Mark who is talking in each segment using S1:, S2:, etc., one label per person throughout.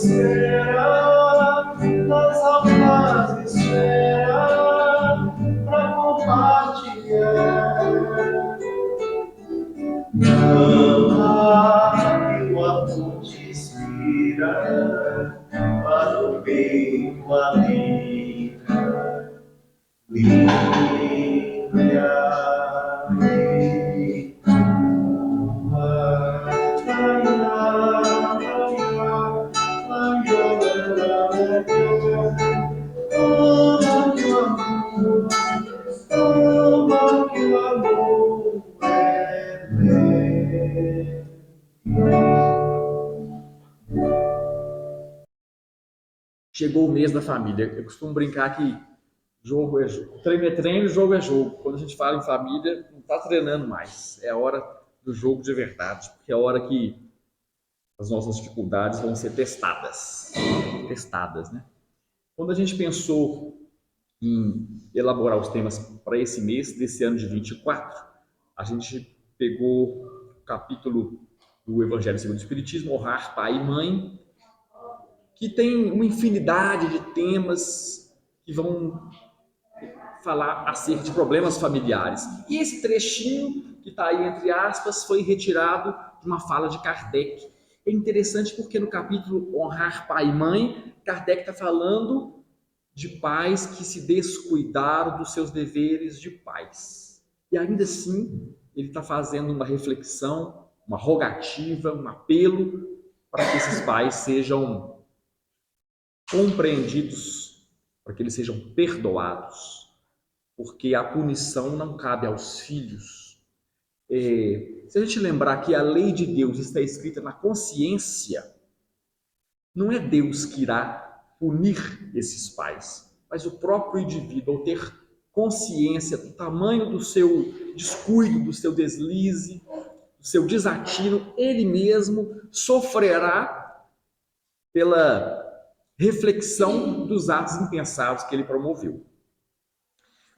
S1: desespera, nas almas espera pra compartilhar. Ama que o amor te inspira, para o peito amiga, livre e ama que o amor é leve.
S2: Chegou o mês da família. Eu costumo brincar que jogo é jogo. Treino é treino, jogo é jogo. Quando a gente fala em família, não está treinando mais. É a hora do jogo de verdade. Porque é a hora que as nossas dificuldades vão ser testadas. Testadas, né? Quando a gente pensou em elaborar os temas para esse mês, desse ano de 24, a gente pegou o capítulo do Evangelho segundo o Espiritismo, Honrar Pai e Mãe, que tem uma infinidade de temas que vão falar acerca de problemas familiares. E esse trechinho que está aí entre aspas foi retirado de uma fala de Kardec. É interessante porque no capítulo Honrar Pai e Mãe, Kardec está falando de pais que se descuidaram dos seus deveres de pais. E ainda assim, ele está fazendo uma reflexão, uma rogativa, um apelo para que esses pais sejam compreendidos, para que eles sejam perdoados, porque a punição não cabe aos filhos. Se a gente lembrar que a lei de Deus está escrita na consciência, não é Deus que irá punir esses pais, mas o próprio indivíduo, ao ter consciência do tamanho do seu descuido, do seu deslize, do seu desatino, ele mesmo sofrerá pela reflexão dos atos impensados que ele promoveu.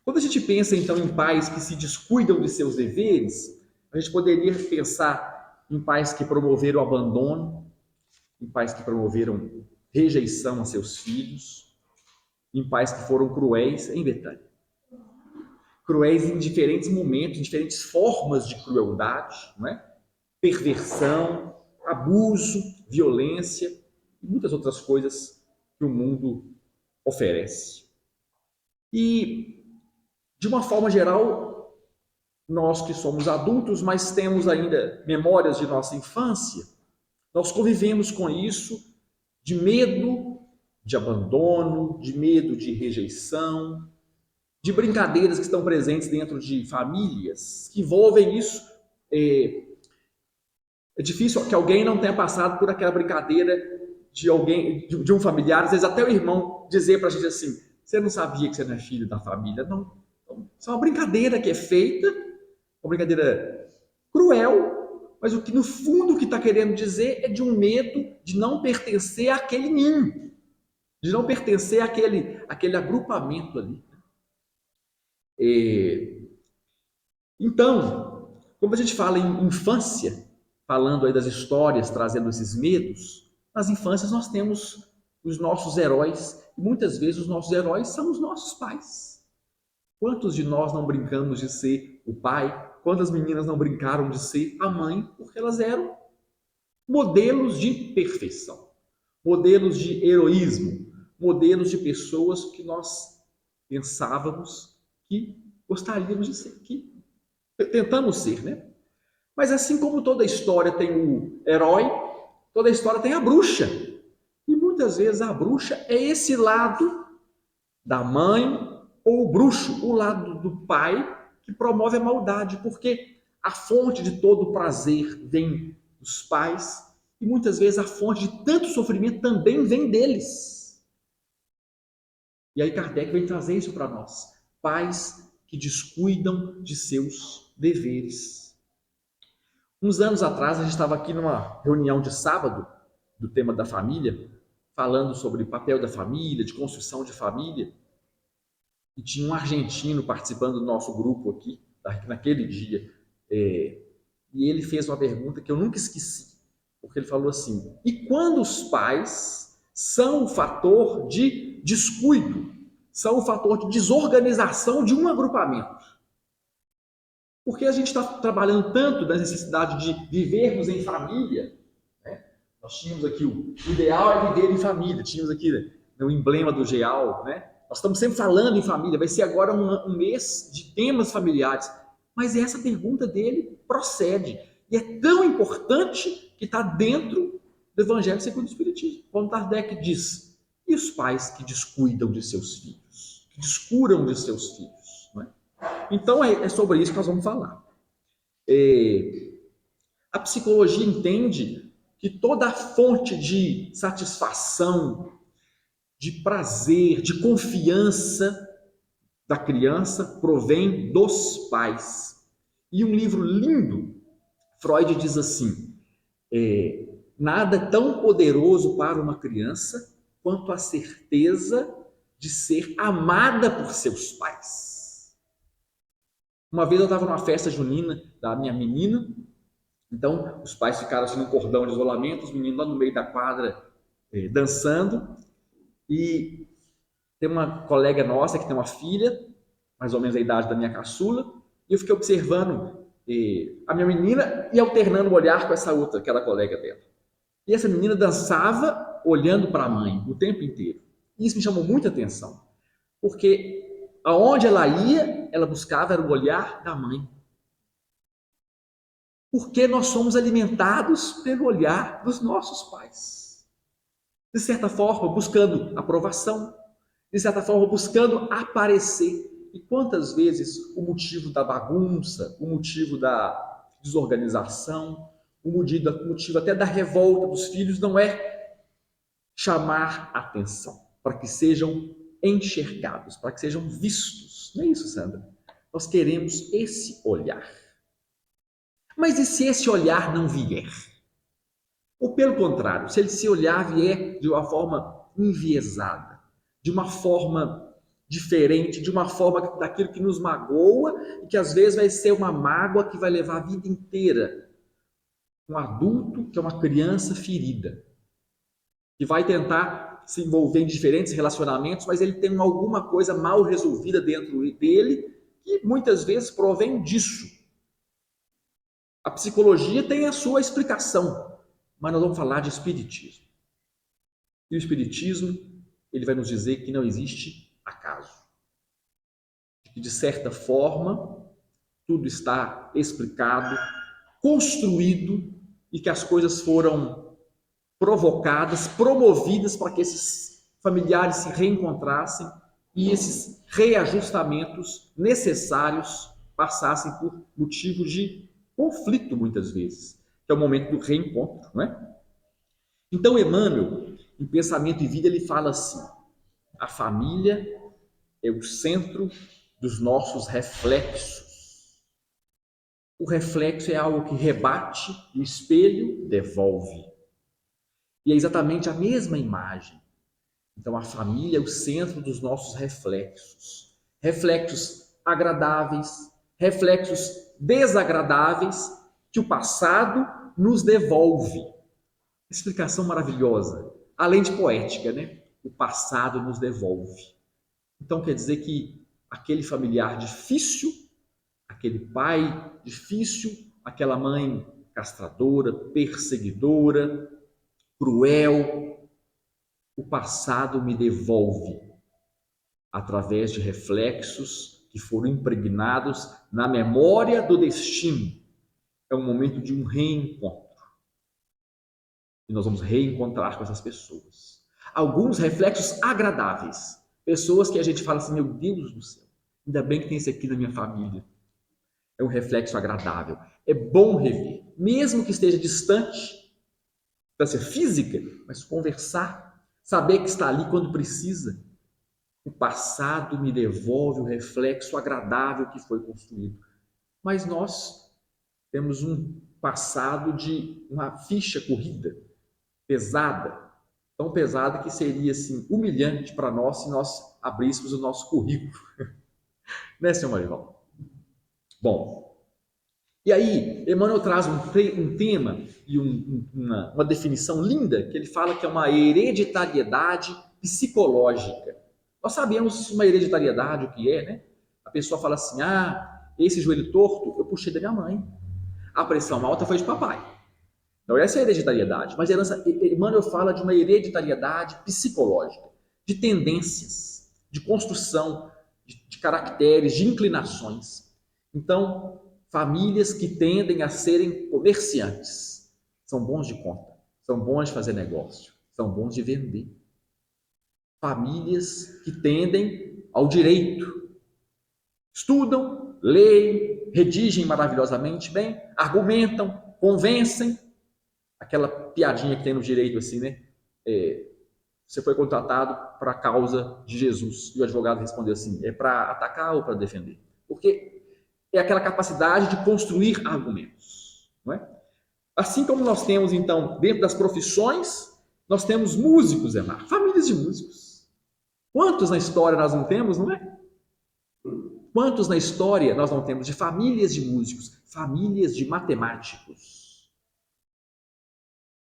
S2: Quando a gente pensa, então, em pais que se descuidam de seus deveres, a gente poderia pensar em pais que promoveram o abandono, em pais que promoveram rejeição a seus filhos, em pais que foram cruéis em Betânia. Cruéis em diferentes momentos, em diferentes formas de crueldade, não é? Perversão, abuso, violência e muitas outras coisas que o mundo oferece. E, de uma forma geral, nós que somos adultos, mas temos ainda memórias de nossa infância, nós convivemos com isso de medo de abandono, de medo de rejeição, de brincadeiras que estão presentes dentro de famílias que envolvem isso. É difícil que alguém não tenha passado por aquela brincadeira de alguém, de um familiar, às vezes até o irmão dizer para a gente assim: você não sabia que você não é filho da família? Não. Então, isso é uma brincadeira que é feita, uma brincadeira cruel, mas o que no fundo o que está querendo dizer é de um medo de não pertencer àquele ninho, de não pertencer àquele agrupamento ali. Então, quando a gente fala em infância, falando aí das histórias, trazendo esses medos, nas infâncias nós temos os nossos heróis, e muitas vezes os nossos heróis são os nossos pais. Quantos de nós não brincamos de ser o pai? Quantas meninas não brincaram de ser a mãe? Porque elas eram modelos de perfeição, modelos de heroísmo, modelos de pessoas que nós pensávamos que gostaríamos de ser, que tentamos ser, né? Mas assim como toda história tem o herói, toda história tem a bruxa. E muitas vezes a bruxa é esse lado da mãe ou o bruxo, o lado do pai que promove a maldade, porque a fonte de todo prazer vem dos pais e muitas vezes a fonte de tanto sofrimento também vem deles. E aí Kardec vem trazer isso para nós. Pais que descuidam de seus deveres. Uns anos atrás, a gente estava aqui numa reunião de sábado do tema da família, falando sobre o papel da família, de construção de família, e tinha um argentino participando do nosso grupo aqui, naquele dia, e ele fez uma pergunta que eu nunca esqueci, porque ele falou assim: e quando os pais são o fator de descuido, são o fator de desorganização de um agrupamento. Porque a gente está trabalhando tanto na necessidade de vivermos em família, né? Nós tínhamos aqui o ideal é viver em família, tínhamos aqui, né, o emblema do GEAL, né? Nós estamos sempre falando em família, vai ser agora um mês de temas familiares, mas essa pergunta dele procede, e é tão importante que está dentro do Evangelho segundo o Espiritismo. Quando Kardec diz, e os pais que descuidam de seus filhos, que descuram de seus filhos, não é? Então é sobre isso que nós vamos falar. A psicologia entende que toda a fonte de satisfação, de prazer, de confiança da criança provém dos pais. E um livro lindo, Freud diz assim, nada é tão poderoso para uma criança quanto a certeza de ser amada por seus pais. Uma vez eu estava numa festa junina da minha menina, então os pais ficaram assim num cordão de isolamento, os meninos lá no meio da quadra dançando, e tem uma colega nossa que tem uma filha, mais ou menos a idade da minha caçula, e eu fiquei observando a minha menina e alternando o olhar com essa outra, aquela colega dela. E essa menina dançava olhando para a mãe o tempo inteiro. E isso me chamou muita atenção, porque aonde ela ia, ela buscava era o olhar da mãe. Porque nós somos alimentados pelo olhar dos nossos pais. De certa forma, buscando aprovação, de certa forma, buscando aparecer. E quantas vezes o motivo da bagunça, o motivo da desorganização, o motivo até da revolta dos filhos não é chamar atenção, para que sejam enxergados, para que sejam vistos. Não é isso, Sandra? Nós queremos esse olhar. Mas e se esse olhar não vier? Ou pelo contrário, se esse olhar vier de uma forma enviesada, de uma forma diferente, de uma forma daquilo que nos magoa e que às vezes vai ser uma mágoa que vai levar a vida inteira. Um adulto que é uma criança ferida, que vai tentar se envolver em diferentes relacionamentos, mas ele tem alguma coisa mal resolvida dentro dele que muitas vezes provém disso. A psicologia tem a sua explicação, mas nós vamos falar de espiritismo. E o espiritismo, ele vai nos dizer que não existe acaso. Que de certa forma, tudo está explicado, construído e que as coisas foram provocadas, promovidas para que esses familiares se reencontrassem e esses reajustamentos necessários passassem por motivo de conflito muitas vezes, que é o momento do reencontro, não é? Então Emmanuel, em Pensamento e Vida, ele fala assim: a família é o centro dos nossos reflexos. O reflexo é algo que rebate, o espelho devolve. E é exatamente a mesma imagem. Então a família é o centro dos nossos reflexos. Reflexos agradáveis, reflexos desagradáveis que o passado nos devolve. Explicação maravilhosa, além de poética, né? O passado nos devolve. Então quer dizer que aquele familiar difícil, aquele pai difícil, aquela mãe castradora, perseguidora, cruel, o passado me devolve através de reflexos que foram impregnados na memória do destino. É um momento de um reencontro. E nós vamos reencontrar com essas pessoas. Alguns reflexos agradáveis. Pessoas que a gente fala assim, meu Deus do céu, ainda bem que tem esse aqui na minha família. É um reflexo agradável. É bom rever, mesmo que esteja distante, distância física, mas conversar, saber que está ali quando precisa. O passado me devolve o reflexo agradável que foi construído. Mas nós temos um passado de uma ficha corrida, pesada, tão pesada que seria assim, humilhante para nós se nós abríssemos o nosso currículo. Né, senhor Marival? Bom, E aí, Emmanuel traz um tema e uma definição linda, que ele fala que é uma hereditariedade psicológica. Nós sabemos uma hereditariedade, o que é, né? A pessoa fala assim, esse joelho torto eu puxei da minha mãe. A pressão alta foi de papai. Então, essa é a hereditariedade. Mas Emmanuel fala de uma hereditariedade psicológica, de tendências, de construção, de caracteres, de inclinações. Então, famílias que tendem a serem comerciantes são bons de conta, são bons de fazer negócio, são bons de vender. Famílias que tendem ao direito, estudam, leem, redigem maravilhosamente bem, argumentam, convencem. Aquela piadinha que tem no direito, assim, né? Você foi contratado para a causa de Jesus. E o advogado respondeu assim: é para atacar ou para defender? Porque é aquela capacidade de construir argumentos. Não é? Assim como nós temos, então, dentro das profissões, nós temos músicos, Emar, famílias de músicos. Quantos na história nós não temos, não é? Quantos na história nós não temos de famílias de músicos, famílias de matemáticos?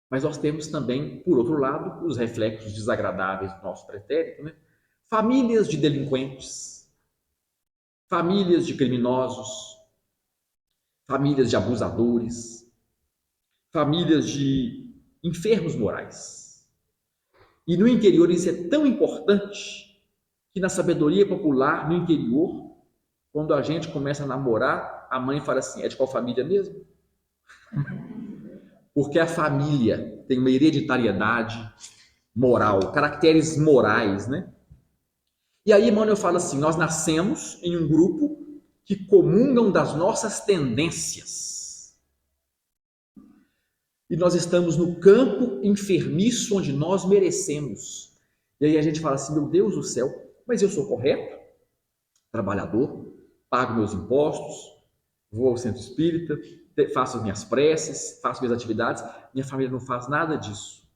S2: Mas nós temos também, por outro lado, os reflexos desagradáveis do nosso pretérito, né? Famílias de delinquentes, famílias de criminosos, famílias de abusadores, famílias de enfermos morais. E no interior isso é tão importante que na sabedoria popular, no interior, quando a gente começa a namorar, a mãe fala assim, é de qual família mesmo? Porque a família tem uma hereditariedade moral, caracteres morais, né? E aí Emmanuel fala assim, nós nascemos em um grupo que comungam das nossas tendências. E nós estamos no campo enfermiço onde nós merecemos. E aí a gente fala assim, meu Deus do céu, mas eu sou correto, trabalhador, pago meus impostos, vou ao centro espírita, faço as minhas preces, faço minhas atividades, minha família não faz nada disso.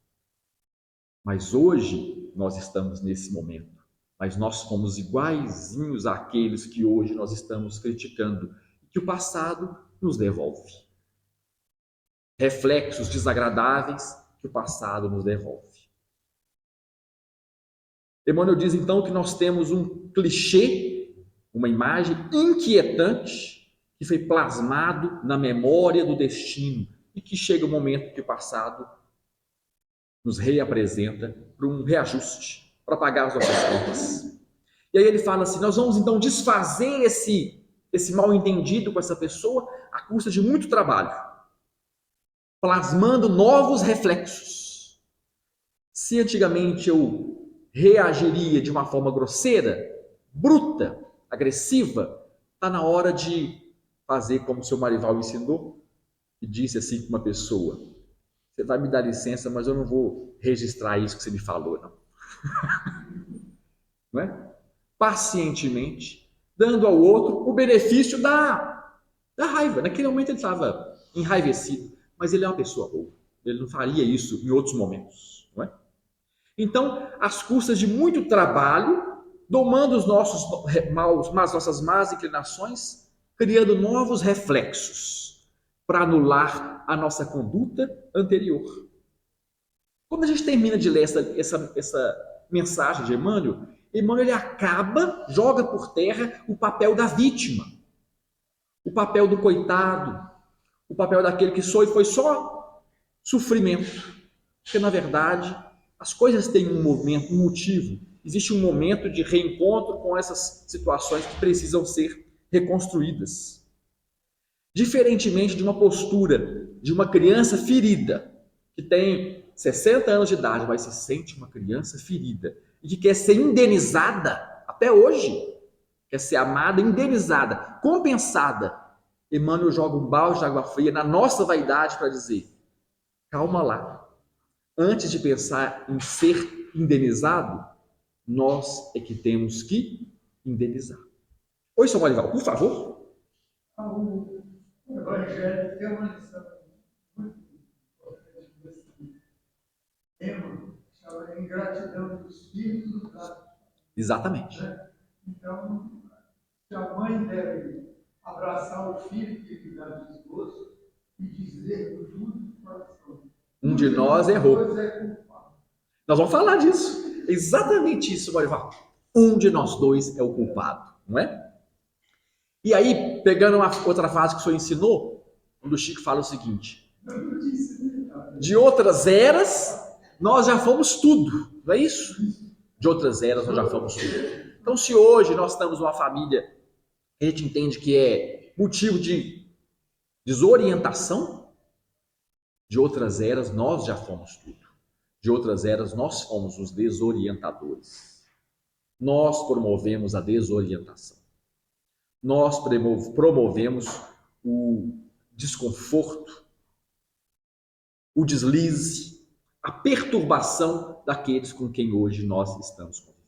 S2: Mas hoje nós estamos nesse momento. Mas nós somos iguaizinhos àqueles que hoje nós estamos criticando, que o passado nos devolve. Reflexos desagradáveis que o passado nos devolve. Emmanuel diz então que nós temos um clichê, uma imagem inquietante que foi plasmado na memória do destino e que chega o momento que o passado nos reapresenta para um reajuste, para pagar as nossas contas. E aí ele fala assim, nós vamos então desfazer esse mal-entendido com essa pessoa à custa de muito trabalho, plasmando novos reflexos. Se antigamente eu reagiria de uma forma grosseira, bruta, agressiva, está na hora de fazer como o seu Marival ensinou e disse assim para uma pessoa, você vai me dar licença, mas eu não vou registrar isso que você me falou, não. Não é? Pacientemente, dando ao outro o benefício da raiva. Naquele momento ele estava enraivecido, mas ele é uma pessoa boa. Ele não faria isso em outros momentos. Não é? Então, às custas de muito trabalho, domando os nossas más inclinações, criando novos reflexos para anular a nossa conduta anterior. Quando a gente termina de ler essa mensagem de Emmanuel, Emmanuel ele acaba, joga por terra o papel da vítima, o papel do coitado, o papel daquele que foi só sofrimento. Porque, na verdade, as coisas têm um movimento, um motivo. Existe um momento de reencontro com essas situações que precisam ser reconstruídas. Diferentemente de uma postura de uma criança ferida, que tem 60 anos de idade, mas se sente uma criança ferida e que quer ser indenizada até hoje, quer ser amada, indenizada, compensada. Emmanuel joga um balde de água fria na nossa vaidade para dizer: calma lá, antes de pensar em ser indenizado, nós é que temos que indenizar. Oi, São Marival, por favor.
S1: O Evangelho tem uma lição muito importante desse tema, chama ingratidão dos filhos dos atos.
S2: Exatamente.
S1: Né? Então, se a mãe deve abraçar o filho que lhe dá desgosto e dizer com tudo do coração:
S2: Um de nós errou.
S1: Deus é culpado.
S2: Nós vamos falar disso. Exatamente isso, Borival. Um de nós dois é o culpado, não é? E aí, pegando uma outra frase que o senhor ensinou, quando o Chico fala o seguinte:
S1: Eu disse verdade.
S2: de outras eras, nós já fomos tudo, não é isso? De outras eras, nós já fomos tudo. Então, se hoje nós estamos numa família que a gente entende que é motivo de desorientação, de outras eras, nós já fomos tudo. De outras eras, nós fomos os desorientadores. Nós promovemos a desorientação. Nós promovemos o desconforto, o deslize, a perturbação daqueles com quem hoje nós estamos convivendo.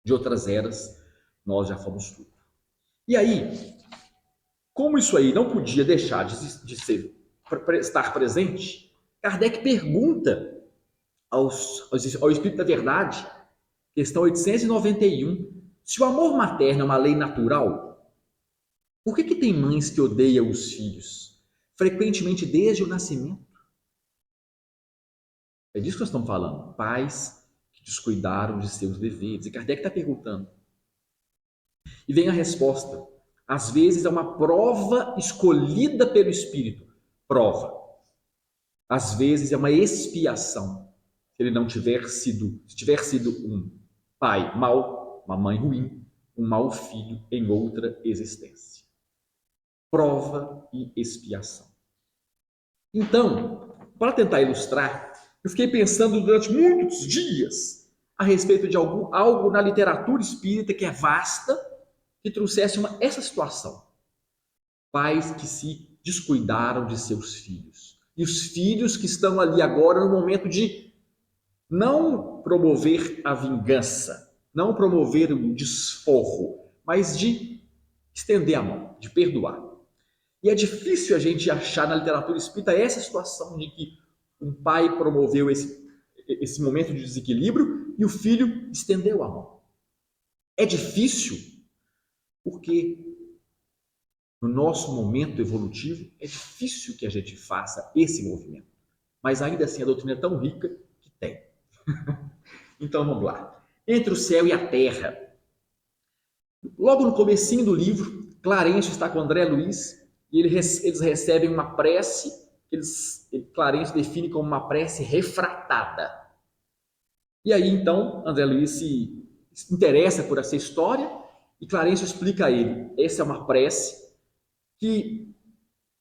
S2: De outras eras, nós já fomos tudo. E aí, como isso aí não podia deixar de estar presente, Kardec pergunta ao Espírito da Verdade, questão 891, se o amor materno é uma lei natural, por que tem mães que odeiam os filhos, frequentemente desde o nascimento? É disso que nós estamos falando. Pais que descuidaram de seus deveres. E Kardec está perguntando. E vem a resposta. Às vezes é uma prova escolhida pelo Espírito. Prova. Às vezes é uma expiação. Se ele não tiver sido, se tiver sido um pai mau, uma mãe ruim, um mau filho em outra existência. Prova e expiação. Então, para tentar ilustrar, eu fiquei pensando durante muitos dias a respeito de algo na literatura espírita que é vasta, que trouxesse essa situação. Pais que se descuidaram de seus filhos. E os filhos que estão ali agora no momento de não promover a vingança, não promover o desforro, mas de estender a mão, de perdoar. E é difícil a gente achar na literatura espírita essa situação de que um pai promoveu esse momento de desequilíbrio e o filho estendeu a mão. É difícil porque no nosso momento evolutivo é difícil que a gente faça esse movimento. Mas ainda assim a doutrina é tão rica que tem. Então vamos lá. Entre o céu e a terra. Logo no comecinho do livro, Clarencio está com André Luiz e eles recebem uma prece que Clarencio define como uma prece refratada. E aí então André Luiz se interessa por essa história e Clarencio explica a ele, essa é uma prece que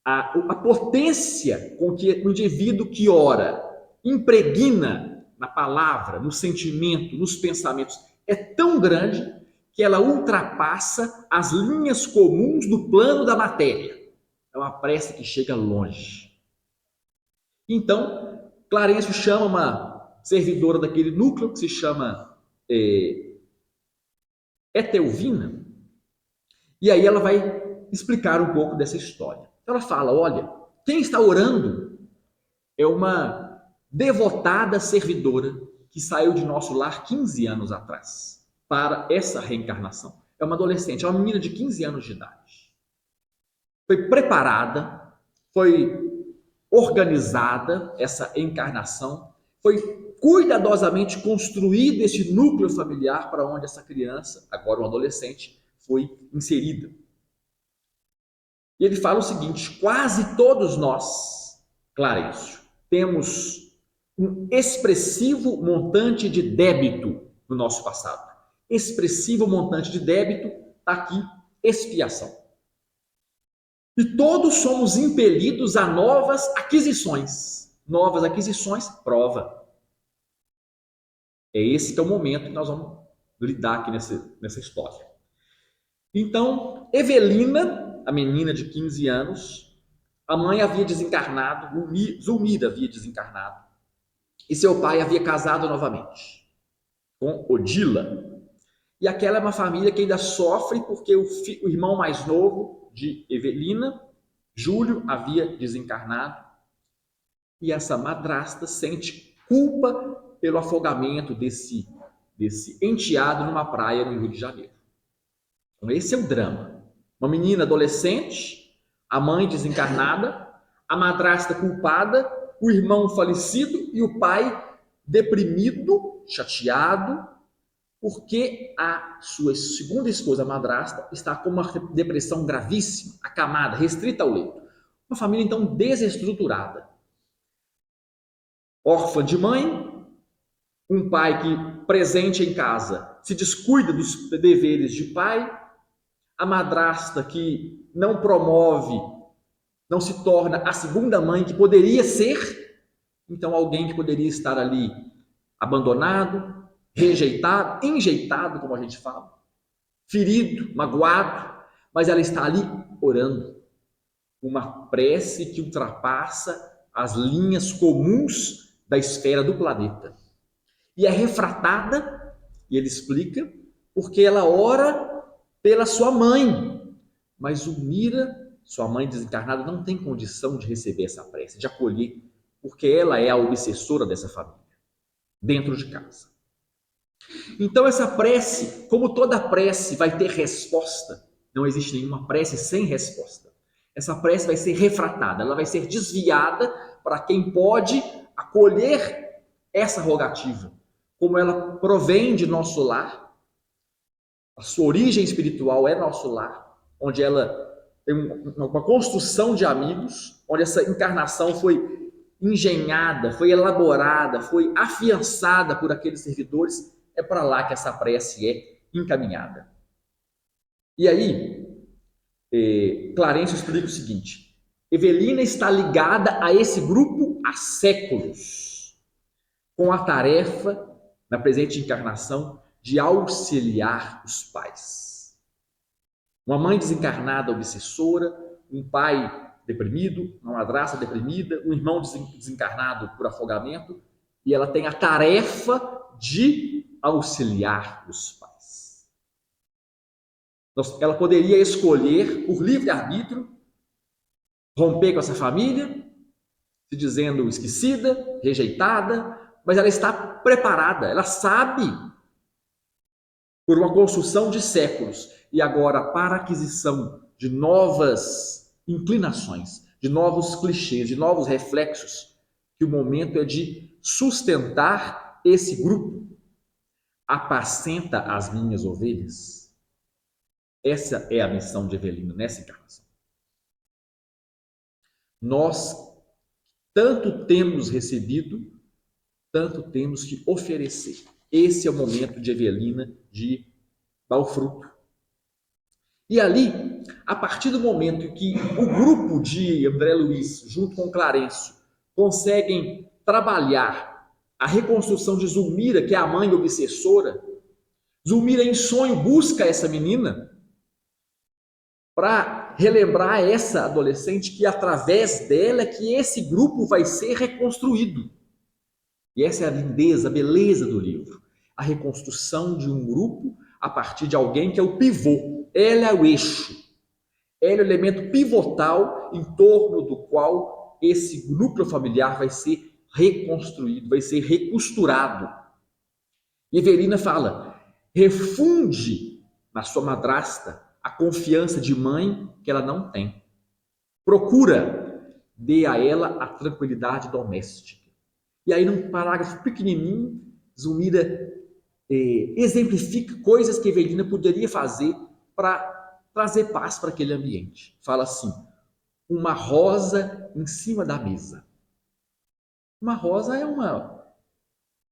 S2: a potência com que o indivíduo que ora impregna na palavra, no sentimento, nos pensamentos, é tão grande que ela ultrapassa as linhas comuns do plano da matéria. É uma prece que chega longe. Então, Clarencio chama uma servidora daquele núcleo, que se chama Etelvina, e aí ela vai explicar um pouco dessa história. Ela fala, olha, quem está orando é uma devotada servidora que saiu de nosso lar 15 anos atrás para essa reencarnação. É uma adolescente, é uma menina de 15 anos de idade. Foi preparada, foi organizada essa encarnação, foi cuidadosamente construído esse núcleo familiar para onde essa criança, agora um adolescente, foi inserida. E ele fala o seguinte, quase todos nós, Clarencio, temos um expressivo montante de débito no nosso passado. Expressivo montante de débito, está aqui, expiação. E todos somos impelidos a novas aquisições. Novas aquisições, prova. É esse que é o momento que nós vamos lidar aqui nessa história. Então, Evelina, a menina de 15 anos, a mãe havia desencarnado, Zulmira havia desencarnado, e seu pai havia casado novamente com Odila. E aquela é uma família que ainda sofre porque o irmão mais novo de Evelina, Júlio, havia desencarnado, e essa madrasta sente culpa pelo afogamento desse enteado numa praia no Rio de Janeiro. Então esse é o drama. Uma menina adolescente, a mãe desencarnada, a madrasta culpada, o irmão falecido e o pai deprimido, chateado, porque a sua segunda esposa, a madrasta, está com uma depressão gravíssima, acamada, restrita ao leito. Uma família, então, desestruturada. Órfã de mãe, um pai que, presente em casa, se descuida dos deveres de pai, a madrasta que não promove, não se torna a segunda mãe que poderia ser, então alguém que poderia estar ali abandonado, rejeitado, enjeitado, como a gente fala, ferido, magoado, mas ela está ali orando, uma prece que ultrapassa as linhas comuns da esfera do planeta. E é refratada, e ele explica, porque ela ora pela sua mãe, mas Zulmira, sua mãe desencarnada, não tem condição de receber essa prece, de acolher, porque ela é a obsessora dessa família, dentro de casa. Então essa prece, como toda prece vai ter resposta, não existe nenhuma prece sem resposta. Essa prece vai ser refratada, ela vai ser desviada para quem pode acolher essa rogativa, como ela provém de nosso lar, a sua origem espiritual é nosso lar, onde ela tem uma construção de amigos, onde essa encarnação foi engenhada, foi elaborada, foi afiançada por aqueles servidores, é para lá que essa prece é encaminhada. E aí, Clarencio explica o seguinte: Evelina está ligada a esse grupo há séculos, com a tarefa, na presente encarnação, de auxiliar os pais. Uma mãe desencarnada obsessora, um pai deprimido, uma madrasta deprimida, um irmão desencarnado por afogamento, e ela tem a tarefa de auxiliar os pais. Ela poderia escolher, por livre-arbítrio, romper com essa família, se dizendo esquecida, rejeitada, mas ela está preparada, ela sabe, por uma construção de séculos, e agora para a aquisição de novas inclinações, de novos clichês, de novos reflexos, que o momento é de sustentar esse grupo. Apacenta as minhas ovelhas. Essa é a missão de Evelina nessa encarnação. Nós tanto temos recebido, tanto temos que oferecer. Esse é o momento de Evelina de dar o fruto. E ali, a partir do momento em que o grupo de André Luiz, junto com Clarencio, conseguem trabalhar a reconstrução de Zulmira, que é a mãe obsessora, Zulmira em sonho busca essa menina para relembrar essa adolescente que através dela que esse grupo vai ser reconstruído. E essa é a lindeza, a beleza do livro. A reconstrução de um grupo a partir de alguém que é o pivô. Ela é o eixo. Ela é o elemento pivotal em torno do qual esse núcleo familiar vai ser reconstruído, vai ser recosturado. E Evelina fala, refunde na sua madrasta a confiança de mãe que ela não tem. Procura, dê a ela a tranquilidade doméstica. E aí, num parágrafo pequenininho, Zulmira exemplifica coisas que Evelina poderia fazer para trazer paz para aquele ambiente. Fala assim, uma rosa em cima da mesa. Uma rosa é uma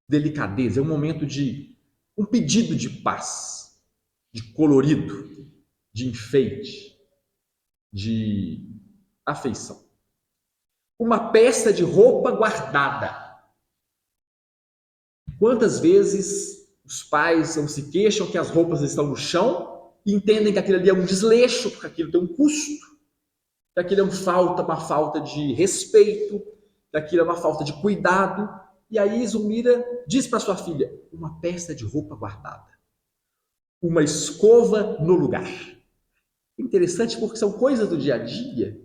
S2: delicadeza, é um momento de um pedido de paz, de colorido, de enfeite, de afeição. Uma peça de roupa guardada. Quantas vezes os pais não se queixam que as roupas estão no chão e entendem que aquilo ali é um desleixo, porque aquilo tem um custo, que aquilo é uma falta de respeito, que aquilo é uma falta de cuidado. E aí Zulmira diz para sua filha, uma peça de roupa guardada, uma escova no lugar. Interessante porque são coisas do dia a dia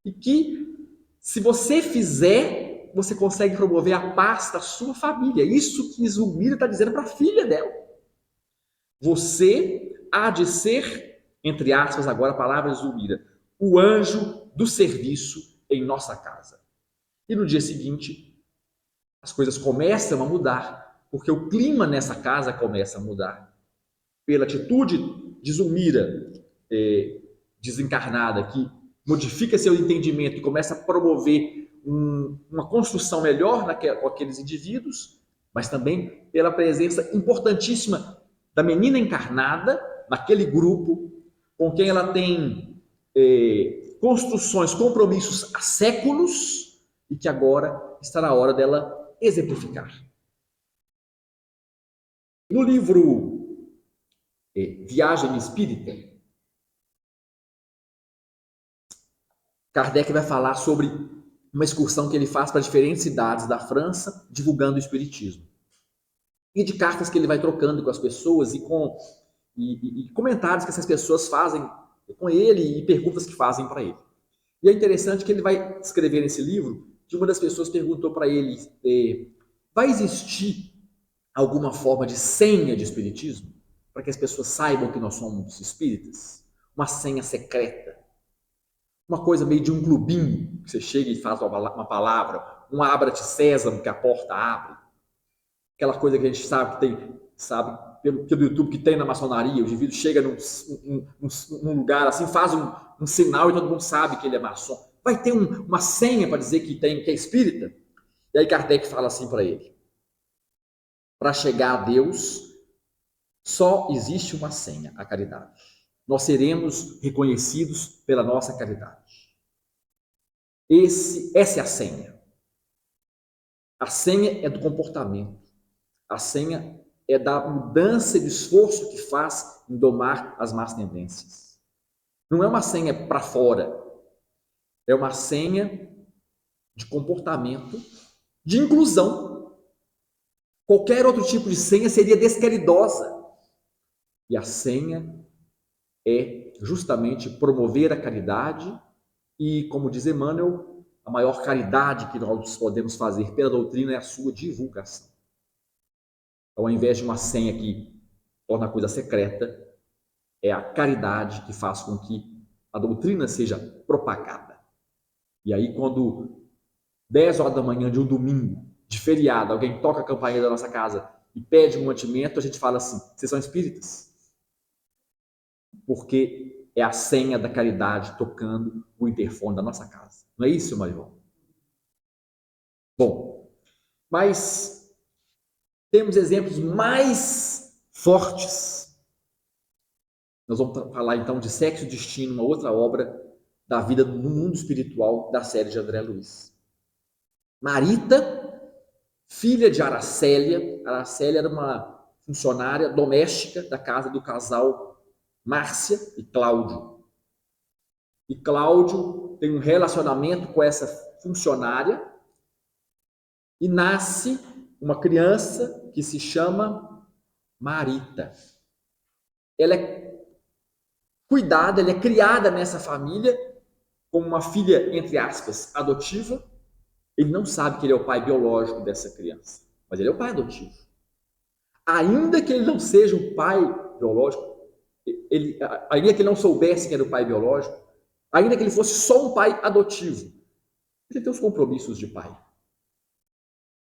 S2: e que, se você fizer, você consegue promover a paz da sua família. Isso que Zulmira está dizendo para a filha dela. Você há de ser entre aspas, agora a palavra Zulmira, o anjo do serviço em nossa casa. E no dia seguinte, as coisas começam a mudar, porque o clima nessa casa começa a mudar. Pela atitude de Zulmira, desencarnada, que modifica seu entendimento e começa a promover uma construção melhor com aqueles indivíduos, mas também pela presença importantíssima da menina encarnada naquele grupo, com quem ela tem construções, compromissos há séculos e que agora está na hora dela exemplificar. No livro Viagem Espírita, Kardec vai falar sobre uma excursão que ele faz para diferentes cidades da França, divulgando o Espiritismo. E de cartas que ele vai trocando com as pessoas e comentários que essas pessoas fazem com ele e perguntas que fazem para ele. E é interessante que ele vai escrever nesse livro que uma das pessoas perguntou para ele, vai existir alguma forma de senha de espiritismo para que as pessoas saibam que nós somos espíritas? Uma senha secreta? Uma coisa meio de um clubinho, que você chega e faz uma palavra, um abra-te Sésamo, que a porta abre. Aquela coisa que a gente sabe que tem, sabe, pelo YouTube que tem na maçonaria, o indivíduo chega num lugar assim, faz um sinal e todo mundo sabe que ele é maçom. Vai ter uma senha para dizer que é espírita? E aí Kardec fala assim para ele: para chegar a Deus, só existe uma senha, a caridade. Nós seremos reconhecidos pela nossa caridade. Essa é a senha. A senha é do comportamento. A senha é da mudança e do esforço que faz em domar as más tendências. Não é uma senha para fora. É uma senha de comportamento, de inclusão. Qualquer outro tipo de senha seria descaridosa. E a senha é justamente promover a caridade e, como diz Emmanuel, a maior caridade que nós podemos fazer pela doutrina é a sua divulgação. Então, ao invés de uma senha que torna a coisa secreta, é a caridade que faz com que a doutrina seja propagada. E aí, quando 10 horas da manhã de um domingo, de feriado, alguém toca a campainha da nossa casa e pede um mantimento, a gente fala assim: vocês são espíritas? Porque é a senha da caridade tocando o interfone da nossa casa. Não é isso, Marivão? Bom, mas temos exemplos mais fortes. Nós vamos falar então de Sexo e Destino, uma outra obra da vida no mundo espiritual da série de André Luiz. Marita, filha de Aracélia. Aracélia era uma funcionária doméstica da casa do casal Márcia e Cláudio. E Cláudio tem um relacionamento com essa funcionária e nasce uma criança que se chama Marita. Ela é cuidada, ela é criada nessa família como uma filha, entre aspas, adotiva. Ele não sabe que ele é o pai biológico dessa criança, mas ele é o pai adotivo. Ainda que ele não seja o pai biológico, ainda que ele não soubesse que era o pai biológico, ainda que ele fosse só um pai adotivo, ele tem os compromissos de pai.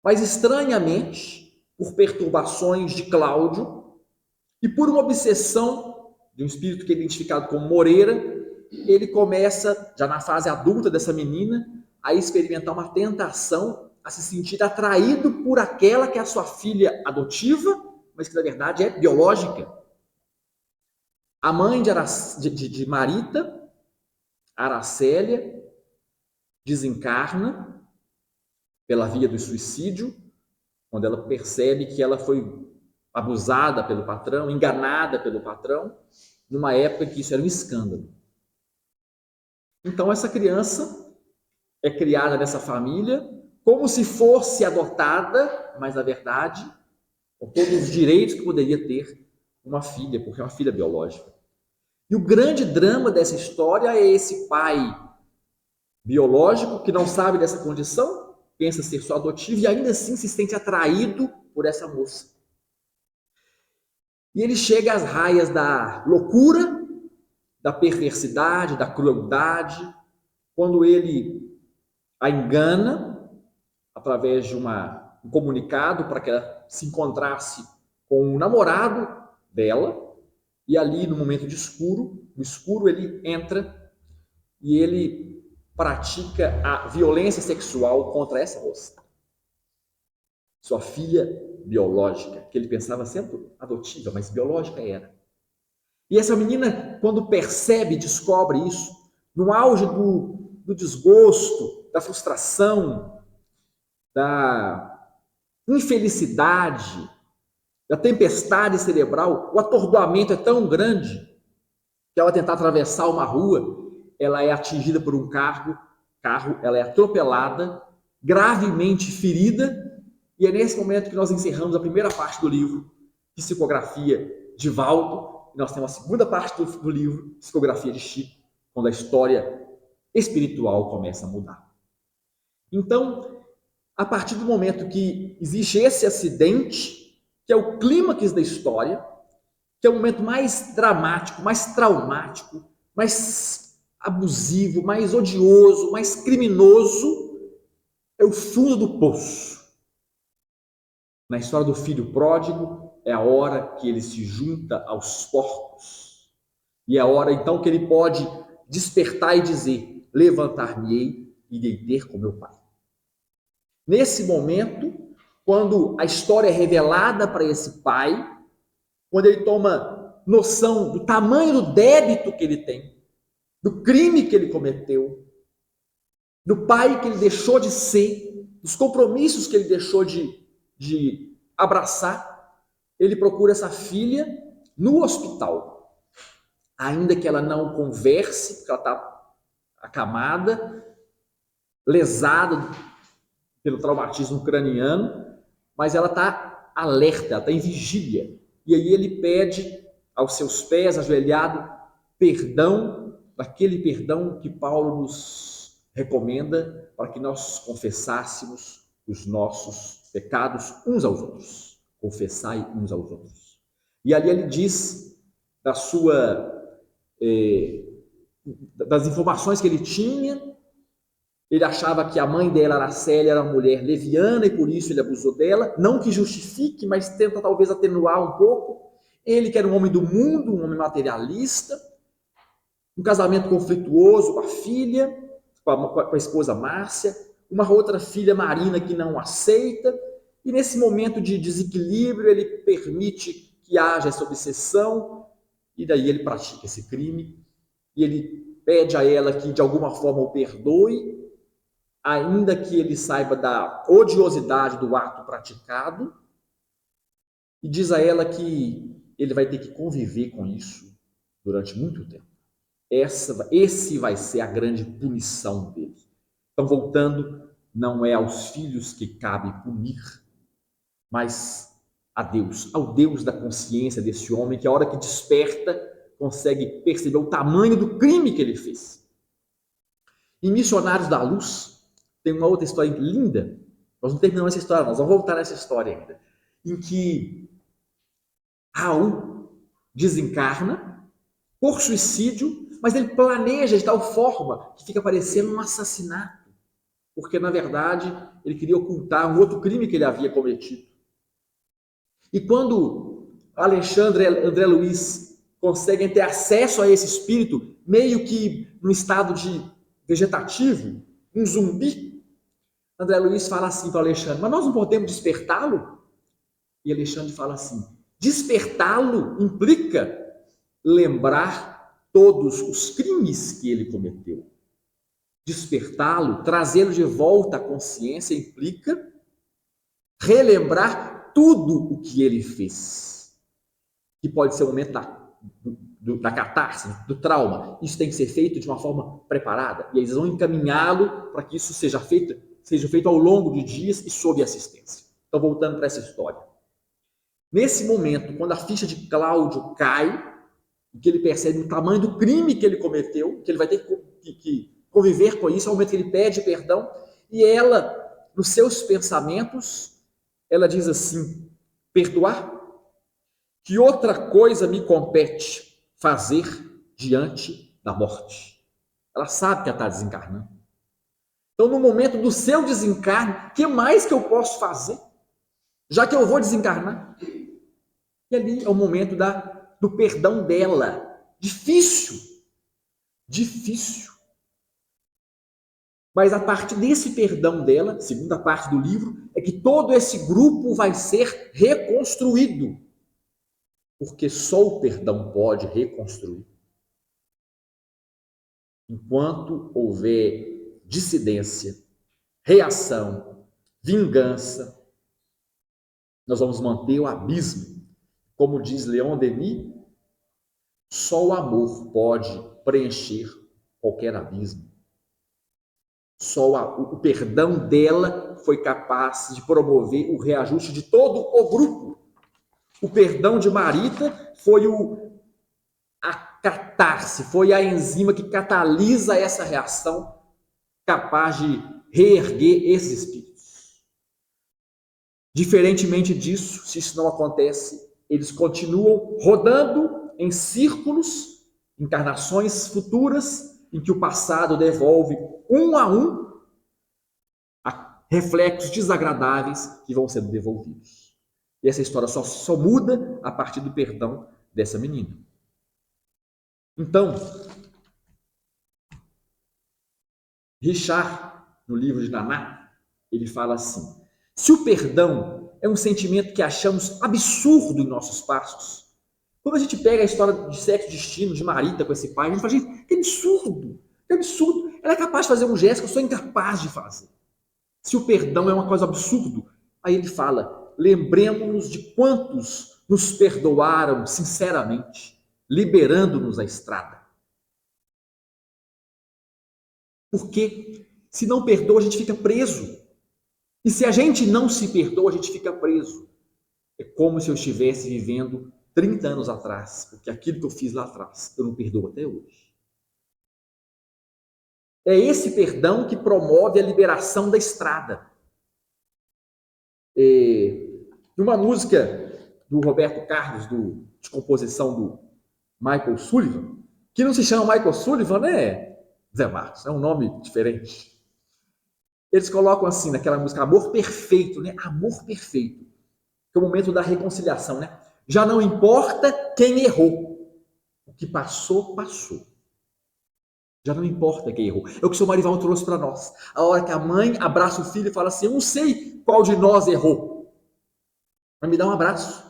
S2: Mas estranhamente, por perturbações de Cláudio e por uma obsessão de um espírito que é identificado como Moreira, ele começa, já na fase adulta dessa menina, a experimentar uma tentação, a se sentir atraído por aquela que é a sua filha adotiva, mas que na verdade é biológica. A mãe de Marita, Aracélia, desencarna pela via do suicídio, quando ela percebe que ela foi abusada pelo patrão, enganada pelo patrão, numa época que isso era um escândalo. Então essa criança é criada nessa família como se fosse adotada, mas na verdade com todos os direitos que poderia ter uma filha, porque é uma filha biológica. E o grande drama dessa história é esse pai biológico que não sabe dessa condição, pensa ser só adotivo e ainda assim se sente atraído por essa moça. E ele chega às raias da loucura da perversidade, da crueldade, quando ele a engana através de um comunicado para que ela se encontrasse com o namorado dela, e ali no momento de escuro, no escuro ele entra e ele pratica a violência sexual contra essa moça, sua filha biológica, que ele pensava sempre adotiva, mas biológica era. E essa menina, quando percebe, descobre isso, no auge do desgosto, da frustração, da infelicidade, da tempestade cerebral, o atordoamento é tão grande que ao tentar atravessar uma rua, ela é atingida por um carro, ela é atropelada, gravemente ferida, e é nesse momento que nós encerramos a primeira parte do livro, Psicografia de Valdo, e nós temos a segunda parte do livro, Psicografia de Chico, quando a história espiritual começa a mudar. Então, a partir do momento que existe esse acidente, que é o clímax da história, que é o momento mais dramático, mais traumático, mais abusivo, mais odioso, mais criminoso, é o fundo do poço. Na história do filho pródigo, é a hora que ele se junta aos porcos. E é a hora, então, que ele pode despertar e dizer: levantar-me-ei e irei ter com meu pai. Nesse momento, quando a história é revelada para esse pai, quando ele toma noção do tamanho do débito que ele tem, do crime que ele cometeu, do pai que ele deixou de ser, dos compromissos que ele deixou de abraçar, ele procura essa filha no hospital. Ainda que ela não converse, porque ela está acamada, lesada pelo traumatismo craniano, mas ela está alerta, ela está em vigília. E aí ele pede aos seus pés, ajoelhado, perdão, daquele perdão que Paulo nos recomenda para que nós confessássemos os nossos pecados uns aos outros. Confessai uns aos outros. E ali ele diz das informações que ele tinha. Ele achava que a mãe dela, Aracélia, era uma mulher leviana e por isso ele abusou dela. Não que justifique, mas tenta talvez atenuar um pouco. Ele que era um homem do mundo, um homem materialista, um casamento conflituoso com a filha, com a esposa Márcia, uma outra filha Marina que não aceita. E nesse momento de desequilíbrio, ele permite que haja essa obsessão e daí ele pratica esse crime. E ele pede a ela que de alguma forma o perdoe, ainda que ele saiba da odiosidade do ato praticado, e diz a ela que ele vai ter que conviver com isso durante muito tempo. Esse vai ser a grande punição dele. Então, voltando, não é aos filhos que cabe punir, mas a Deus, ao Deus da consciência desse homem, que a hora que desperta, consegue perceber o tamanho do crime que ele fez. Em Missionários da Luz, tem uma outra história linda. Nós não terminamos essa história, nós vamos voltar nessa história ainda. Em que Raul desencarna por suicídio, mas ele planeja de tal forma que fica parecendo um assassinato. Porque, na verdade, ele queria ocultar um outro crime que ele havia cometido. E quando André Luiz conseguem ter acesso a esse espírito, meio que num estado de vegetativo, um zumbi, André Luiz fala assim para Alexandre: mas nós não podemos despertá-lo? E Alexandre fala assim: despertá-lo implica lembrar todos os crimes que ele cometeu. Despertá-lo, trazê-lo de volta à consciência implica relembrar tudo o que ele fez. Que pode ser o momento da catarse, do trauma. Isso tem que ser feito de uma forma preparada. E eles vão encaminhá-lo para que isso seja feito ao longo de dias e sob assistência. Então, voltando para essa história. Nesse momento, quando a ficha de Cláudio cai, que ele percebe o tamanho do crime que ele cometeu, que ele vai ter que conviver com isso, é o momento que ele pede perdão, e ela, nos seus pensamentos, ela diz assim: perdoar? Que outra coisa me compete fazer diante da morte. Ela sabe que ela está desencarnando. Então, no momento do seu desencarne, o que mais que eu posso fazer? Já que eu vou desencarnar. E ali é o momento do perdão dela. Difícil. Difícil. Mas a partir desse perdão dela, segunda parte do livro, é que todo esse grupo vai ser reconstruído. Porque só o perdão pode reconstruir. Enquanto houver dissidência, reação, vingança, nós vamos manter o abismo. Como diz Leon Denis, só o amor pode preencher qualquer abismo. Só o perdão dela foi capaz de promover o reajuste de todo o grupo. O perdão de Marita foi a catarse, foi a enzima que catalisa essa reação, capaz de reerguer esses espíritos. Diferentemente disso, se isso não acontece, eles continuam rodando em círculos, encarnações futuras, em que o passado devolve um a reflexos desagradáveis que vão sendo devolvidos. E essa história só muda a partir do perdão dessa menina. Então, Richard, no livro de Naná, ele fala assim: se o perdão é um sentimento que achamos absurdo em nossos passos, quando a gente pega a história de sexo destino de Marita com esse pai, a gente fala, gente, que absurdo, que absurdo. Ela é capaz de fazer um gesto que eu sou incapaz de fazer. Se o perdão é uma coisa absurda, aí ele fala, lembremos-nos de quantos nos perdoaram sinceramente, liberando-nos a estrada. Porque se não perdoa, a gente fica preso. E se a gente não se perdoa, a gente fica preso. É como se eu estivesse vivendo 30 anos atrás, porque aquilo que eu fiz lá atrás, eu não perdoo até hoje. É esse perdão que promove a liberação da estrada. Numa música do Roberto Carlos, de composição do Michael Sullivan, que não se chama Michael Sullivan, né, Zé Marcos? É um nome diferente. Eles colocam assim, naquela música, amor perfeito, né? Amor perfeito. Que é o momento da reconciliação, né? Já não importa quem errou. O que passou, passou. Já não importa quem errou. É o que o seu Marival trouxe para nós. A hora que a mãe abraça o filho e fala assim, eu não sei qual de nós errou, mas me dá um abraço.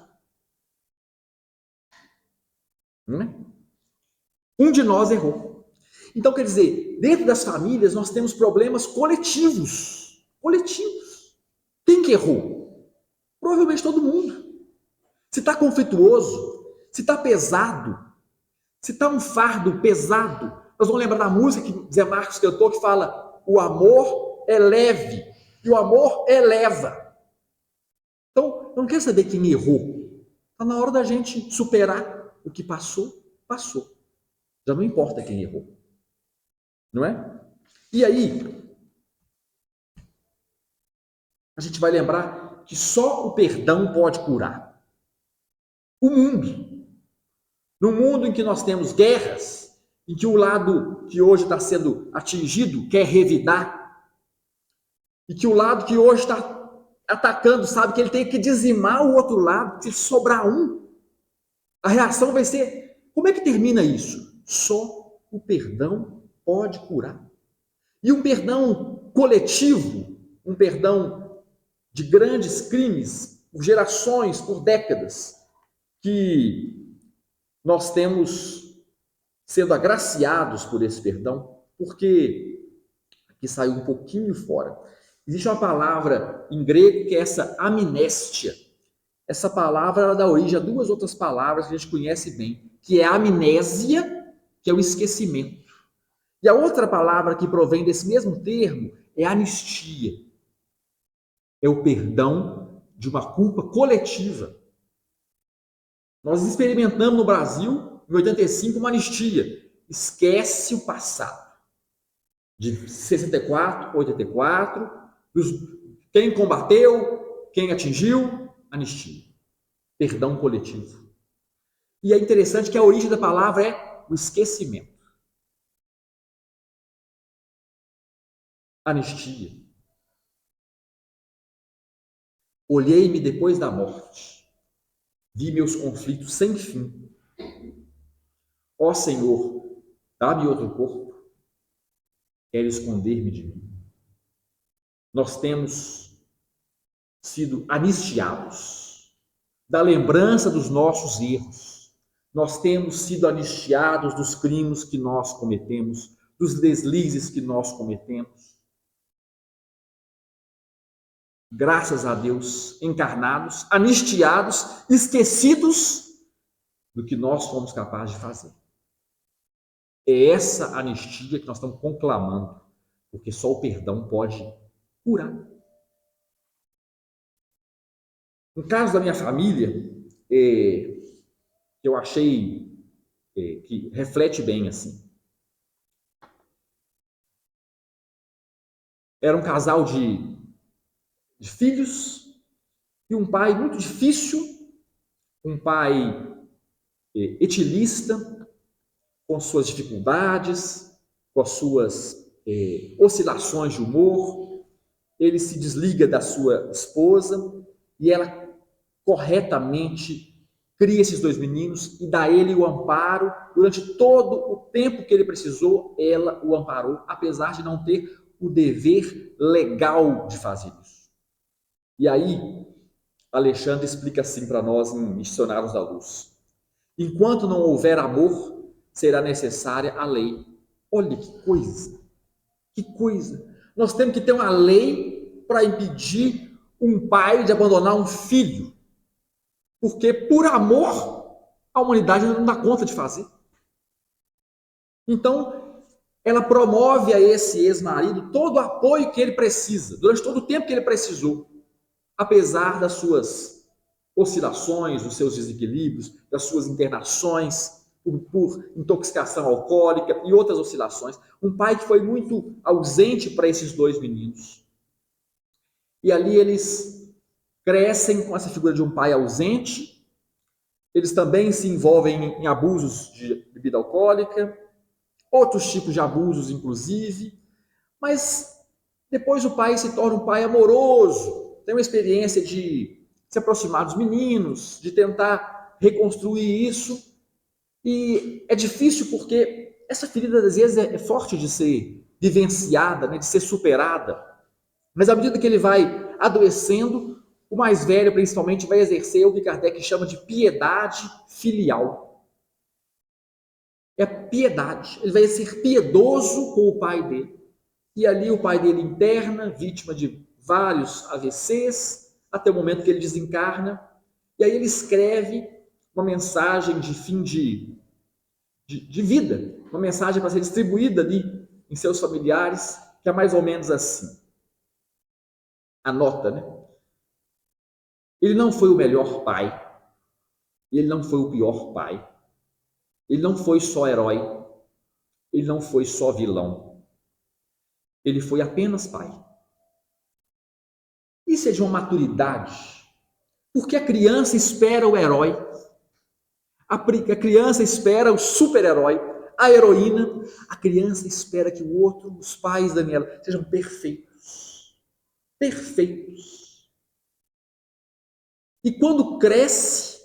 S2: Um de nós errou. Então, quer dizer, dentro das famílias nós temos problemas coletivos. Coletivos. Quem que errou? Provavelmente todo mundo. Se está conflituoso, se está pesado, se está um fardo pesado, nós vamos lembrar da música que Zé Marcos cantou que fala, o amor é leve e o amor eleva. Então, eu não quero saber quem errou. Está na hora da gente superar o que passou, passou. Já não importa quem errou. Não é? E aí, a gente vai lembrar que só o perdão pode curar. O mundo. No mundo em que nós temos guerras, em que o lado que hoje está sendo atingido quer revidar, e que o lado que hoje está atacando sabe que ele tem que dizimar o outro lado, se sobrar um, a reação vai ser, como é que termina isso? Só o perdão pode curar. E um perdão coletivo, um perdão de grandes crimes, por gerações, por décadas, que nós temos sendo agraciados por esse perdão, porque aqui saiu um pouquinho fora. Existe uma palavra em grego que é essa amnéstia. Essa palavra ela dá origem a duas outras palavras que a gente conhece bem, que é a amnésia, que é o esquecimento. E a outra palavra que provém desse mesmo termo é anistia. É o perdão de uma culpa coletiva. Nós experimentamos no Brasil, em 85, uma anistia. Esquece o passado. De 64, 84, quem combateu, quem atingiu, anistia. Perdão coletivo. E é interessante que a origem da palavra é o esquecimento. Anistia. Olhei-me depois da morte, vi meus conflitos sem fim. Ó Senhor, dá-me outro corpo, quero esconder-me de mim. Nós temos sido anistiados da lembrança dos nossos erros. Nós temos sido anistiados dos crimes que nós cometemos, dos deslizes que nós cometemos. Graças a Deus, encarnados, anistiados, esquecidos do que nós fomos capazes de fazer. É essa anistia que nós estamos conclamando, porque só o perdão pode curar. No caso da minha família, eu achei que reflete bem assim. Era um casal de filhos e um pai muito difícil, um pai etilista, com suas dificuldades, com as suas oscilações de humor. Ele se desliga da sua esposa e ela corretamente cria esses dois meninos e dá a ele o amparo. Durante todo o tempo que ele precisou, ela o amparou, apesar de não ter o dever legal de fazer isso. E aí, Alexandre explica assim para nós em Missionários da Luz: enquanto não houver amor, será necessária a lei. Olha que coisa! Que coisa! Nós temos que ter uma lei para impedir um pai de abandonar um filho. Porque, por amor, a humanidade não dá conta de fazer. Então, ela promove a esse ex-marido todo o apoio que ele precisa, durante todo o tempo que ele precisou, apesar das suas oscilações, dos seus desequilíbrios, das suas internações por intoxicação alcoólica e outras oscilações. Um pai que foi muito ausente para esses dois meninos. E ali eles crescem com essa figura de um pai ausente. Eles também se envolvem em abusos de bebida alcoólica, outros tipos de abusos, inclusive. Mas depois o pai se torna um pai amoroso, tem uma experiência de se aproximar dos meninos, de tentar reconstruir isso. E é difícil porque essa ferida, às vezes, é forte de ser vivenciada, né, de ser superada. Mas à medida que ele vai adoecendo, o mais velho, principalmente, vai exercer o que Kardec chama de piedade filial. É piedade. Ele vai ser piedoso com o pai dele. E ali o pai dele interna, vítima de vários AVCs, até o momento que ele desencarna. E aí ele escreve uma mensagem de fim de vida, uma mensagem para ser distribuída ali em seus familiares, que é mais ou menos assim. Anota, né? Ele não foi o melhor pai, ele não foi o pior pai, ele não foi só herói, ele não foi só vilão, ele foi apenas pai. Isso é de uma maturidade, porque a criança espera o herói, a criança espera o super-herói, a heroína, a criança espera que o outro, os pais, Daniela, sejam perfeitos. Perfeitos. E quando cresce,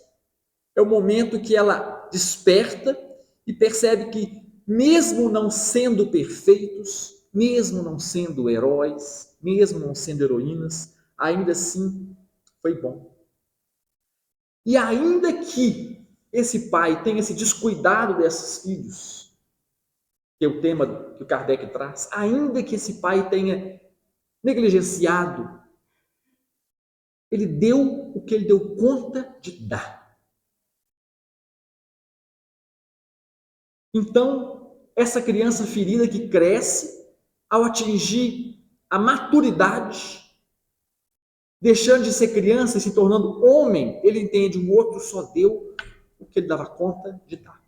S2: é o momento que ela desperta e percebe que, mesmo não sendo perfeitos, mesmo não sendo heróis, mesmo não sendo heroínas, ainda assim foi bom. E ainda que esse pai tenha se descuidado desses filhos, que é o tema que o Kardec traz, ainda que esse pai tenha negligenciado, ele deu o que ele deu conta de dar. Então, essa criança ferida que cresce, ao atingir a maturidade, deixando de ser criança e se tornando homem, ele entende o outro só deu o que ele dava conta de dar.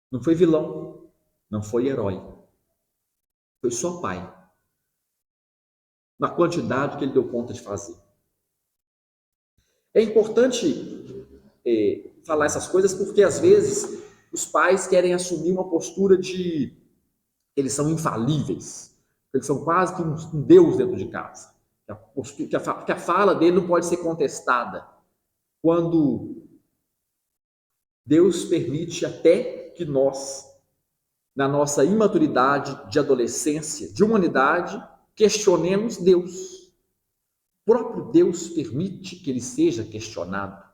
S2: Não foi vilão, não foi herói, foi só pai, na quantidade que ele deu conta de fazer. É importante falar essas coisas porque, às vezes, os pais querem assumir uma postura de eles são infalíveis, eles são quase que um Deus dentro de casa, que a fala dele não pode ser contestada, quando Deus permite até que nós, na nossa imaturidade de adolescência, de humanidade, questionemos Deus. O próprio Deus permite que ele seja questionado.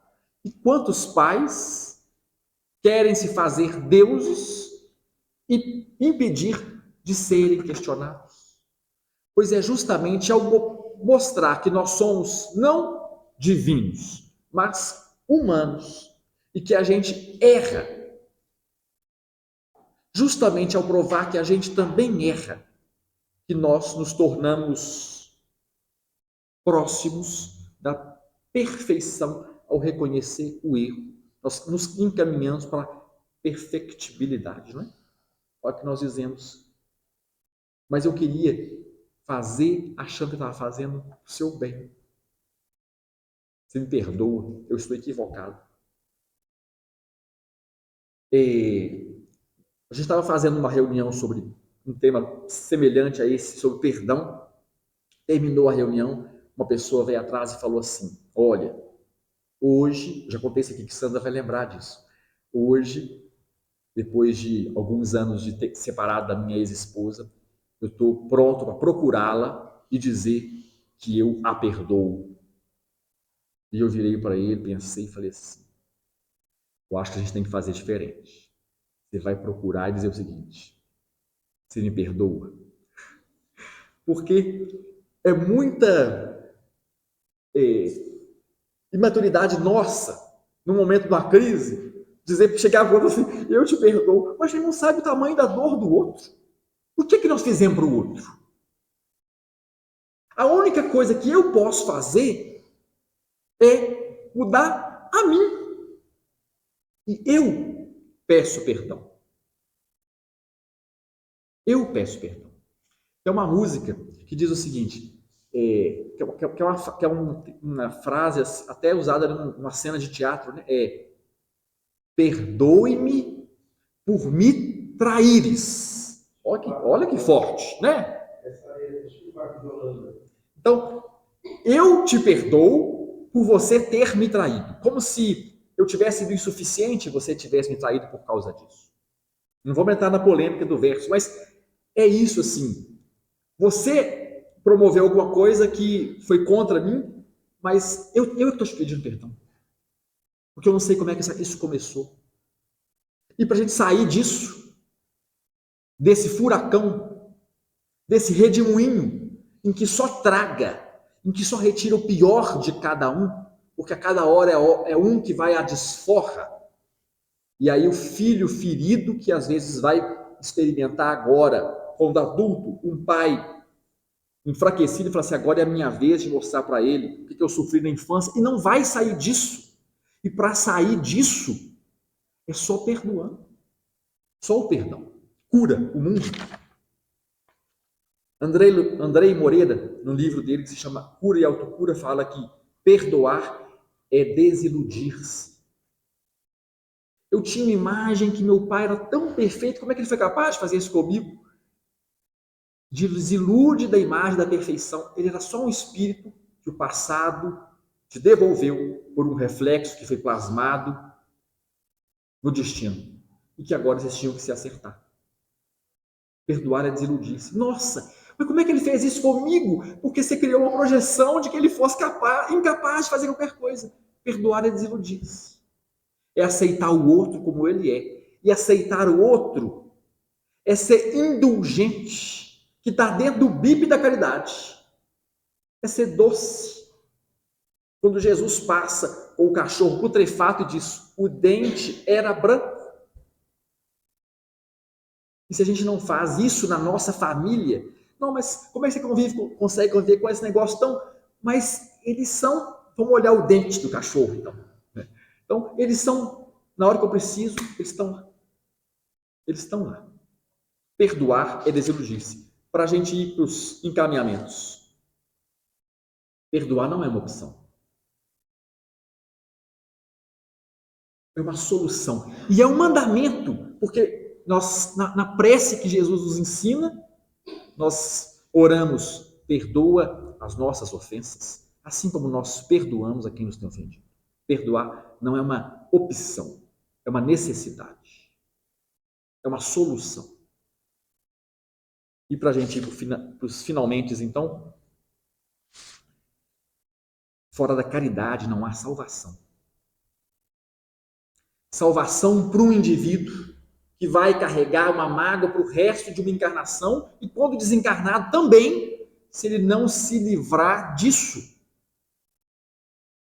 S2: E quantos pais querem se fazer deuses e impedir de serem questionados? Pois é justamente ao mostrar que nós somos não divinos, mas humanos, e que a gente erra, justamente ao provar que a gente também erra, que nós nos tornamos próximos da perfeição ao reconhecer o erro. Nós nos encaminhamos para a perfectibilidade, não é? Olha o que nós dizemos. Mas eu queria fazer achando que estava fazendo o seu bem. Você me perdoa, eu estou equivocado. A gente estava fazendo uma reunião sobre um tema semelhante a esse, sobre perdão. Terminou a reunião, uma pessoa veio atrás e falou assim: olha, hoje, já contei isso aqui que Sandra vai lembrar disso. Hoje, depois de alguns anos de ter separado da minha ex-esposa, eu estou pronto para procurá-la e dizer que eu a perdoo. E eu virei para ele, pensei e falei assim: eu acho que a gente tem que fazer diferente. Você vai procurar e dizer o seguinte: você me perdoa? Porque é muita imaturidade nossa, no momento de uma crise, dizer, chegar a assim, eu te perdoo, mas a gente não sabe o tamanho da dor do outro. O que nós fizemos para o outro? A única coisa que eu posso fazer é mudar a mim. E eu peço perdão. Eu peço perdão. É uma música que diz o seguinte, que é uma frase até usada numa cena de teatro, né? Perdoe-me por me traíres. Olha que forte, né? Então, eu te perdoo por você ter me traído. Como se eu tivesse sido insuficiente e você tivesse me traído por causa disso. Não vamos entrar na polêmica do verso, mas é isso assim. Você promoveu alguma coisa que foi contra mim, mas eu estou te pedindo perdão. Porque eu não sei como é que isso começou. E para a gente sair disso, desse furacão, desse redemoinho, em que só traga, em que só retira o pior de cada um, porque a cada hora é um que vai à desforra. E aí o filho ferido, que às vezes vai experimentar agora, quando adulto, um pai enfraquecido e fala assim, agora é a minha vez de mostrar para ele o que eu sofri na infância, e não vai sair disso. E para sair disso, é só perdoando. Só o perdão. Cura o mundo. Andrei Moreira, no livro dele que se chama Cura e Autocura, fala que perdoar é desiludir-se. Eu tinha uma imagem que meu pai era tão perfeito, como é que ele foi capaz de fazer isso comigo? Desilude da imagem da perfeição. Ele era só um espírito que o passado te devolveu por um reflexo que foi plasmado no destino. E que agora vocês tinham que se acertar. Perdoar é desiludir-se. Nossa, mas como é que ele fez isso comigo? Porque você criou uma projeção de que ele fosse incapaz de fazer qualquer coisa. Perdoar é desiludir-se. É aceitar o outro como ele é. E aceitar o outro é ser indulgente, que está dentro do BIP da caridade. É ser doce. Quando Jesus passa com o cachorro putrefato e diz, o dente era branco. E se a gente não faz isso na nossa família, não, mas como é que você consegue conviver com esse negócio tão... Mas eles são... Vamos olhar o dente do cachorro, então. Então, eles são, na hora que eu preciso, eles estão lá. Eles estão lá. Perdoar é desiludir-se. Para a gente ir para os encaminhamentos. Perdoar não é uma opção. É uma solução. E é um mandamento, porque nós, na prece que Jesus nos ensina, nós oramos, perdoa as nossas ofensas, assim como nós perdoamos a quem nos tem ofendido. Perdoar não é uma opção, é uma necessidade, é uma solução. E para a gente ir para os finalmente, então, fora da caridade não há salvação. Salvação para um indivíduo que vai carregar uma mágoa para o resto de uma encarnação e quando desencarnado também, se ele não se livrar disso,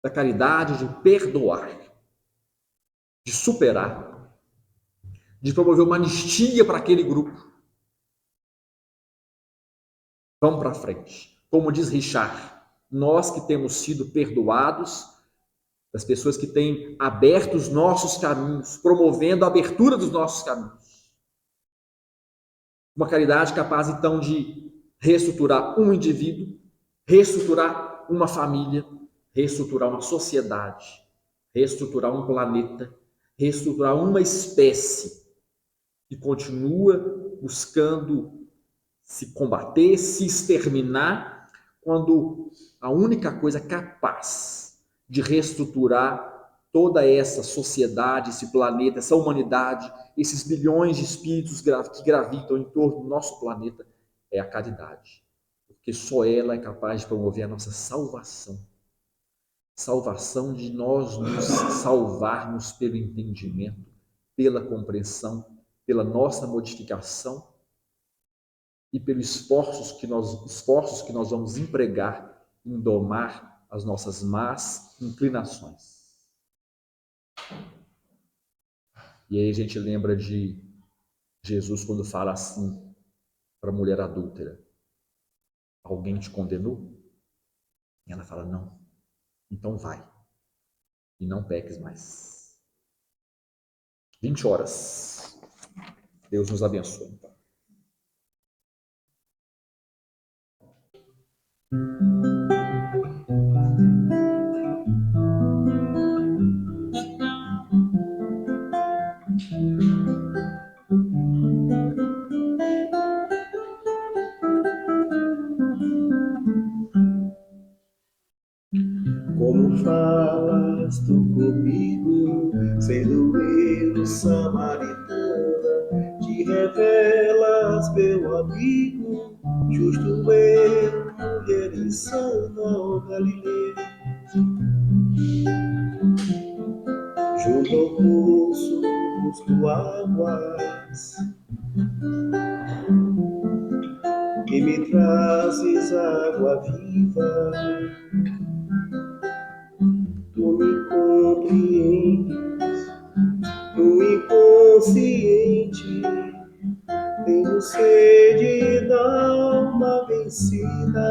S2: da caridade de perdoar, de superar, de promover uma anistia para aquele grupo. Vamos para frente. Como diz Richard, nós que temos sido perdoados, das pessoas que têm aberto os nossos caminhos, promovendo a abertura dos nossos caminhos. Uma caridade capaz, então, de reestruturar um indivíduo, reestruturar uma família, reestruturar uma sociedade, reestruturar um planeta, reestruturar uma espécie que continua buscando se combater, se exterminar, quando a única coisa capaz de reestruturar toda essa sociedade, esse planeta, essa humanidade, esses bilhões de espíritos que gravitam em torno do nosso planeta, é a caridade. Porque só ela é capaz de promover a nossa salvação. Salvação de nós nos salvarmos pelo entendimento, pela compreensão, pela nossa modificação e pelos esforços que nós vamos empregar em domar as nossas más inclinações. E aí a gente lembra de Jesus quando fala assim para a mulher adúltera: alguém te condenou? E ela fala: não. Então vai e não peques mais. 20 horas. Deus nos abençoe. Então.
S3: Como falas tu comigo, sendo eu samaritana, te revelas, meu amigo, justo eu, mulher insana, ó Galileia. Junto ao poço busco águas, e me trazes água viva. Tu me compreendes no inconsciente, tenho sede da alma vencida.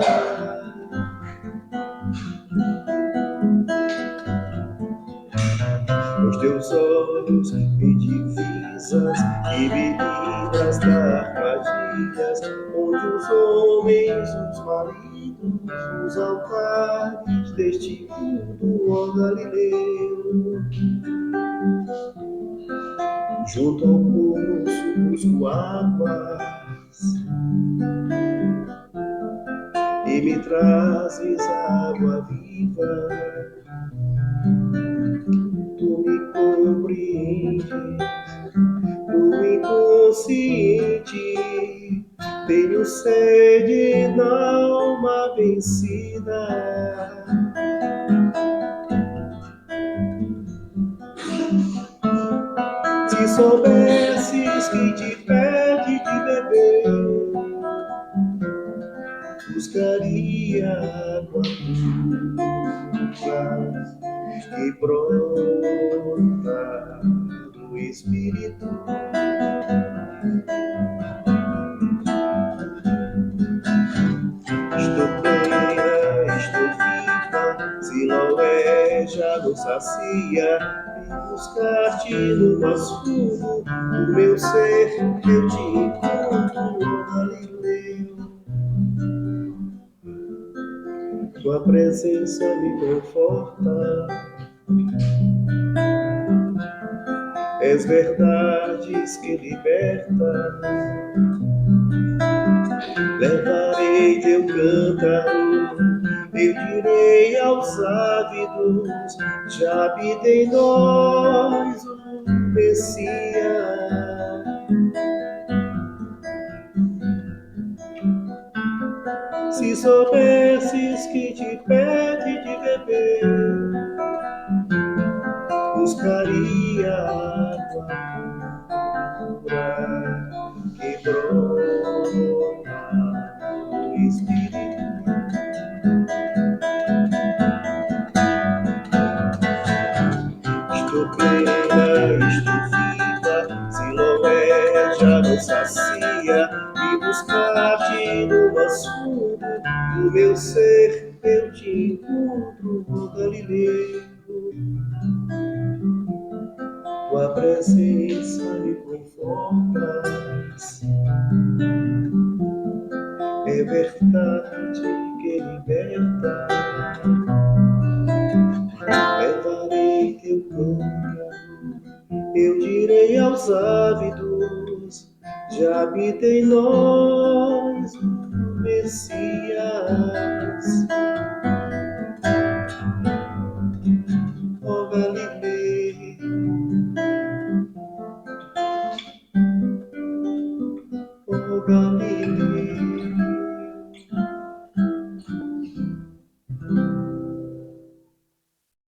S3: Os teus olhos me divisas e me livras das armadilhas, onde os homens, os maridos, os altares deste mundo, ó Galileu. Junto ao poço busco águas e me trazes água viva. Tu me compreendes no inconsciente, tenho sede na alma vencida. Se soubesses que te pede de beber, buscaria água pura e brota do Espírito. Estou plena, estou viva, Siloé já não sacia. Vim buscar-te no mais fundo do meu ser, eu te encontro, Galileu. Tua presença me conforta, és verdades que liberta. Levarei teu cântaro, eu direi aos ávidos, já habita em nós o Messias. Se soubesses que te pede de beber, buscaria água pura que brota do Espírito. Estou plena, estou viva, Siloé já não sacia, e buscar-te no mais fundo do meu ser, eu te encontro, ó Galileu. Tua presença me confortas, é verdade que liberta. Levarei teu cântaro, eu direi aos ávidos, já habita em nós o Messias.